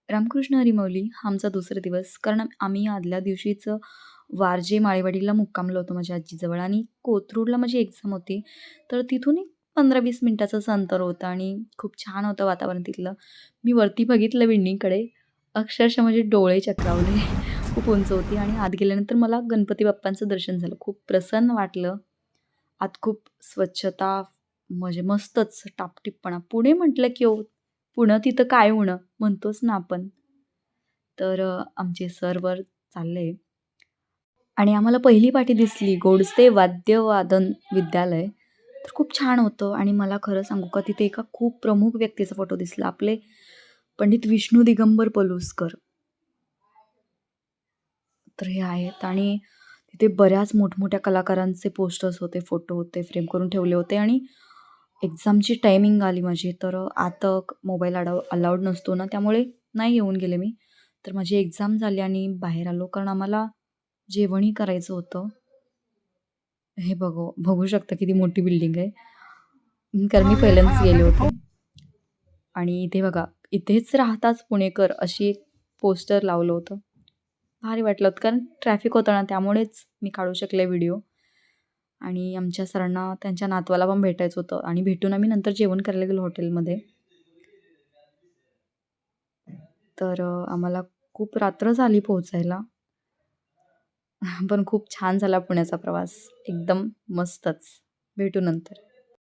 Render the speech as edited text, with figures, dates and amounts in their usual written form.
रामकृष्ण हरी माऊली हा आमचा दुसरा दिवस. कारण आम्ही आदल्या दिवशीच वारजे माळेवाडीला मुक्कामलो होतो माझ्या आजीजवळ आणि कोथरूडला माझी एक्झाम होती. तर तिथून एक 15-20 मिनिटाचंच अंतर होतं आणि खूप छान होतं वातावरण तिथलं. मी वरती बघितलं बिल्डिंगकडे, अक्षरशः माझे डोळे चक्रावले. खूप उंच होती आणि आत गेल्यानंतर मला गणपती बाप्पांचं दर्शन झालं. खूप प्रसन्न वाटलं. आत खूप स्वच्छता, म्हणजे मस्तच टापटीपपणा. पुणे म्हटलं की पुणं तिथं काय उणं म्हणतोच ना आपण. तर आमचे सर चालले आणि आम्हाला पहिली पाटी दिसली गोडसे वाद्यवादन विद्यालय. तर खूप छान होतं आणि मला खरं सांगू का तिथे एका खूप प्रमुख व्यक्तीचा फोटो दिसला. आपले पंडित विष्णू दिगंबर पलुसकर. तर हे आहेत आणि तिथे बऱ्याच मोठमोठ्या कलाकारांचे पोस्टर्स होते, फोटो होते, फ्रेम करून ठेवले होते आणि एक्झामची टायमिंग आली माझी. तर आत मोबाईल अलाउड नसतो ना, त्यामुळे नाही येऊन गेले मी. तर माझी एक्झाम झाली आणि बाहेर आलो कारण आम्हाला जेवणही करायचं होतं. हे बघू शकता किती मोठी बिल्डिंग आहे. कारण मी पहिल्यांदाच गेले होते. आणि इथे बघा, इथेच राहताच पुणेकर अशी एक पोस्टर लावलं होतं. भारी वाटलं होतं कारण ट्रॅफिक होतं ना, त्यामुळेच मी काढू शकले व्हिडिओ. आणि आमच्या सरांना त्यांच्या नातवाला पण भेटायचं होतं आणि भेटून आम्ही नंतर जेवण करायला गेलो हॉटेलमध्ये. तर आम्हाला खूप रात्र झाली पोहोचायला. पण खूप छान झाला पुण्याचा प्रवास. एकदम मस्तच. भेटू नंतर.